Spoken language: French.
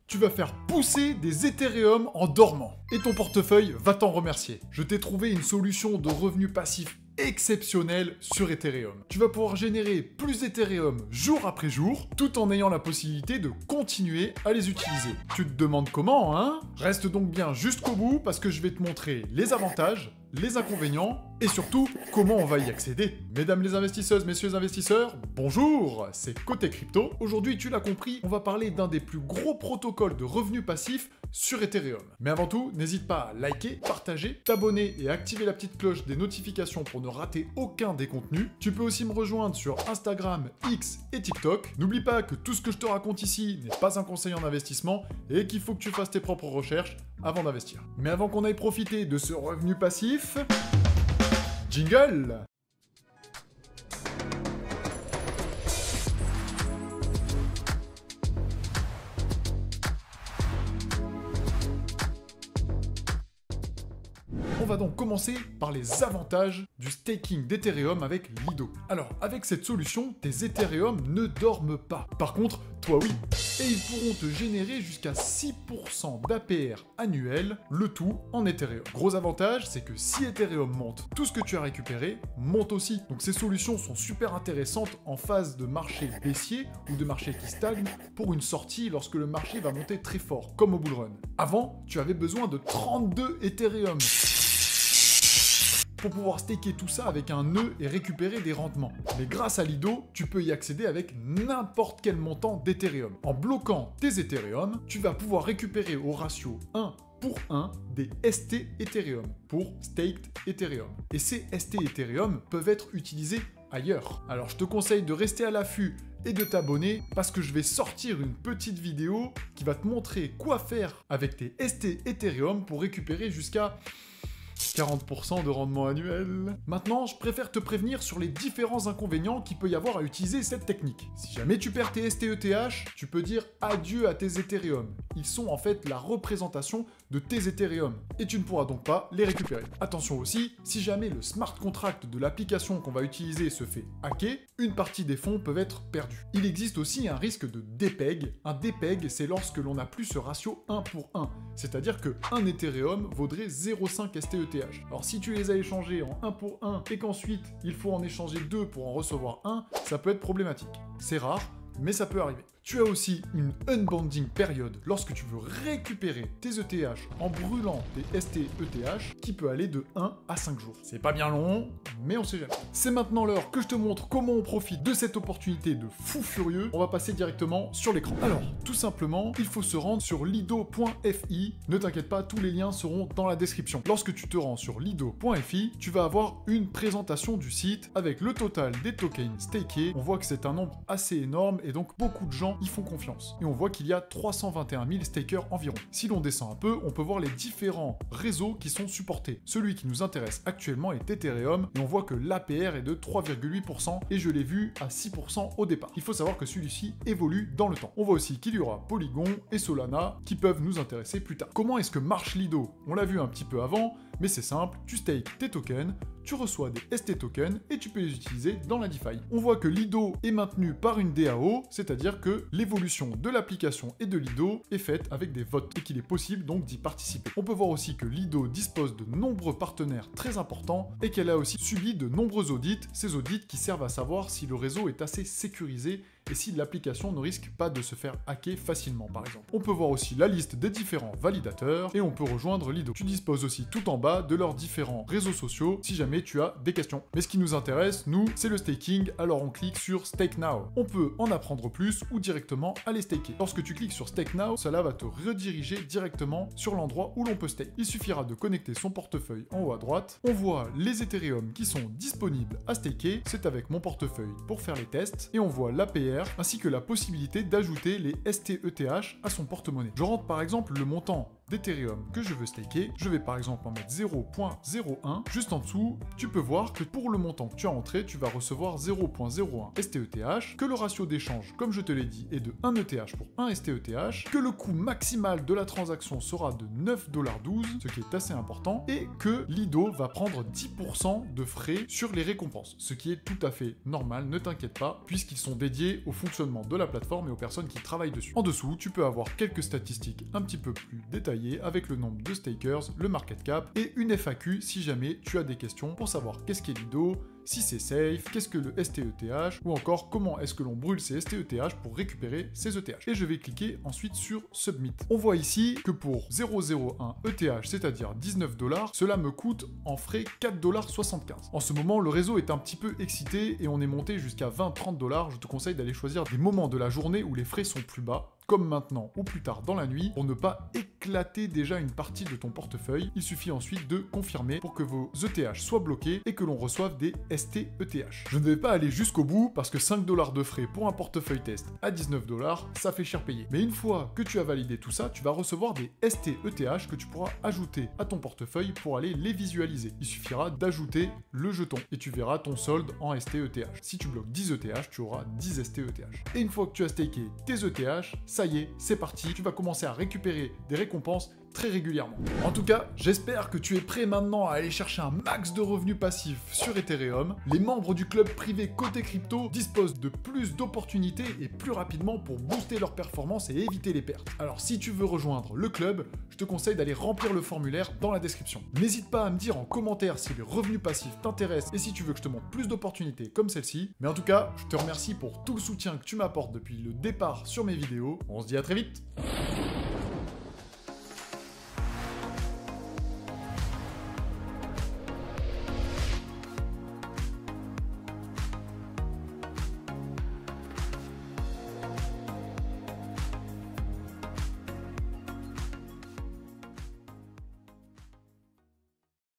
Tu vas faire pousser des Ethereum en dormant. Et ton portefeuille va t'en remercier. Je t'ai trouvé une solution de revenus passifs exceptionnel sur Ethereum. Tu vas pouvoir générer plus d'Ethereum jour après jour, tout en ayant la possibilité de continuer à les utiliser. Tu te demandes comment, hein? Reste donc bien jusqu'au bout parce que je vais te montrer les avantages, les inconvénients et surtout comment on va y accéder. Mesdames les investisseuses, messieurs les investisseurs, bonjour, c'est Côté Crypto. Aujourd'hui, tu l'as compris, on va parler d'un des plus gros protocoles de revenus passifs sur Ethereum. Mais avant tout, n'hésite pas à liker, partager, t'abonner et activer la petite cloche des notifications pour ne rater aucun des contenus. Tu peux aussi me rejoindre sur Instagram, X et TikTok. N'oublie pas que tout ce que je te raconte ici n'est pas un conseil en investissement et qu'il faut que tu fasses tes propres recherches avant d'investir. Mais avant qu'on aille profiter de ce revenu passif, jingle! On va donc commencer par les avantages du staking d'Ethereum avec Lido. Alors, avec cette solution, tes Ethereum ne dorment pas. Par contre, toi oui. Et ils pourront te générer jusqu'à 6% d'APR annuel, le tout en Ethereum. Gros avantage, c'est que si Ethereum monte, tout ce que tu as récupéré monte aussi. Donc ces solutions sont super intéressantes en phase de marché baissier ou de marché qui stagne pour une sortie lorsque le marché va monter très fort, comme au bull run. Avant, tu avais besoin de 32 Ethereum pour pouvoir staker tout ça avec un nœud et récupérer des rendements. Mais grâce à Lido, tu peux y accéder avec n'importe quel montant d'Ethereum. En bloquant tes Ethereum, tu vas pouvoir récupérer au ratio 1 pour 1 des ST Ethereum pour Staked Ethereum. Et ces ST Ethereum peuvent être utilisés ailleurs. Alors je te conseille de rester à l'affût et de t'abonner parce que je vais sortir une petite vidéo qui va te montrer quoi faire avec tes ST Ethereum pour récupérer jusqu'à 40% de rendement annuel. Maintenant, je préfère te prévenir sur les différents inconvénients qu'il peut y avoir à utiliser cette technique. Si jamais tu perds tes STETH, tu peux dire adieu à tes Ethereum. Ils sont en fait la représentation de tes Ethereum et tu ne pourras donc pas les récupérer. Attention aussi, si jamais le smart contract de l'application qu'on va utiliser se fait hacker, une partie des fonds peuvent être perdus. Il existe aussi un risque de dépeg. Un dépeg, c'est lorsque l'on n'a plus ce ratio 1 pour 1, c'est-à-dire que 1 Ethereum vaudrait 0,5 STETH. Alors si tu les as échangés en 1 pour 1 et qu'ensuite il faut en échanger 2 pour en recevoir 1, ça peut être problématique. C'est rare, mais ça peut arriver. Tu as aussi une unbonding période lorsque tu veux récupérer tes ETH en brûlant tes STETH qui peut aller de 1 à 5 jours. C'est pas bien long, mais on sait jamais. C'est maintenant l'heure que je te montre comment on profite de cette opportunité de fou furieux. On va passer directement sur l'écran. Alors, tout simplement, il faut se rendre sur lido.fi. Ne t'inquiète pas, tous les liens seront dans la description. Lorsque tu te rends sur lido.fi, tu vas avoir une présentation du site avec le total des tokens stakés. On voit que c'est un nombre assez énorme et donc beaucoup de gens y font confiance. Et on voit qu'il y a 321 000 stakers environ. Si l'on descend un peu, on peut voir les différents réseaux qui sont supportés. Celui qui nous intéresse actuellement est Ethereum et on voit que l'APR est de 3,8% et je l'ai vu à 6% au départ. Il faut savoir que celui-ci évolue dans le temps. On voit aussi qu'il y aura Polygon et Solana qui peuvent nous intéresser plus tard. Comment est-ce que marche Lido? On l'a vu un petit peu avant, mais c'est simple, tu stakes tes tokens, tu reçois des ST tokens et tu peux les utiliser dans la DeFi. On voit que Lido est maintenu par une DAO, c'est-à-dire que l'évolution de l'application et de Lido est faite avec des votes et qu'il est possible donc d'y participer. On peut voir aussi que Lido dispose de nombreux partenaires très importants et qu'elle a aussi subi de nombreux audits, ces audits qui servent à savoir si le réseau est assez sécurisé et si l'application ne risque pas de se faire hacker facilement par exemple. On peut voir aussi la liste des différents validateurs et on peut rejoindre Lido. Tu disposes aussi tout en bas de leurs différents réseaux sociaux si jamais tu as des questions. Mais ce qui nous intéresse, nous, c'est le staking, alors on clique sur Stake Now. On peut en apprendre plus ou directement aller staker. Lorsque tu cliques sur Stake Now, cela va te rediriger directement sur l'endroit où l'on peut stake. Il suffira de connecter son portefeuille en haut à droite. On voit les Ethereum qui sont disponibles à staker, c'est avec mon portefeuille pour faire les tests, et on voit l'APR ainsi que la possibilité d'ajouter les STETH à son porte-monnaie. Je rentre par exemple le montant d'Ethereum que je veux staker, je vais par exemple en mettre 0.01, juste en dessous, tu peux voir que pour le montant que tu as entré, tu vas recevoir 0.01 STETH, que le ratio d'échange, comme je te l'ai dit, est de 1 ETH pour 1 STETH, que le coût maximal de la transaction sera de 9,12$, ce qui est assez important, et que Lido va prendre 10% de frais sur les récompenses, ce qui est tout à fait normal, ne t'inquiète pas, puisqu'ils sont dédiés au fonctionnement de la plateforme et aux personnes qui travaillent dessus. En dessous, tu peux avoir quelques statistiques un petit peu plus détaillées avec le nombre de stakers, le market cap et une FAQ si jamais tu as des questions pour savoir qu'est-ce qu'est Lido, si c'est safe, qu'est-ce que le STETH, ou encore comment est-ce que l'on brûle ces STETH pour récupérer ces ETH. Et je vais cliquer ensuite sur Submit. On voit ici que pour 0,01 ETH, c'est-à-dire 19 $, cela me coûte en frais 4,75 $. En ce moment, le réseau est un petit peu excité et on est monté jusqu'à 20-30 $. Je te conseille d'aller choisir des moments de la journée où les frais sont plus bas, comme maintenant ou plus tard dans la nuit, pour ne pas éclater déjà une partie de ton portefeuille. Il suffit ensuite de confirmer pour que vos ETH soient bloqués et que l'on reçoive des STETH. Je ne vais pas aller jusqu'au bout parce que 5 $ de frais pour un portefeuille test à 19 $, ça fait cher payer. Mais une fois que tu as validé tout ça, tu vas recevoir des STETH que tu pourras ajouter à ton portefeuille pour aller les visualiser. Il suffira d'ajouter le jeton et tu verras ton solde en STETH. Si tu bloques 10 ETH, tu auras 10 STETH. Et une fois que tu as staké tes ETH, ça y est, c'est parti, tu vas commencer à récupérer des récompenses très régulièrement. En tout cas, j'espère que tu es prêt maintenant à aller chercher un max de revenus passifs sur Ethereum. Les membres du club privé côté crypto disposent de plus d'opportunités et plus rapidement pour booster leur performance et éviter les pertes. Alors si tu veux rejoindre le club, je te conseille d'aller remplir le formulaire dans la description. N'hésite pas à me dire en commentaire si les revenus passifs t'intéressent et si tu veux que je te montre plus d'opportunités comme celle-ci. Mais en tout cas, je te remercie pour tout le soutien que tu m'apportes depuis le départ sur mes vidéos. On se dit à très vite.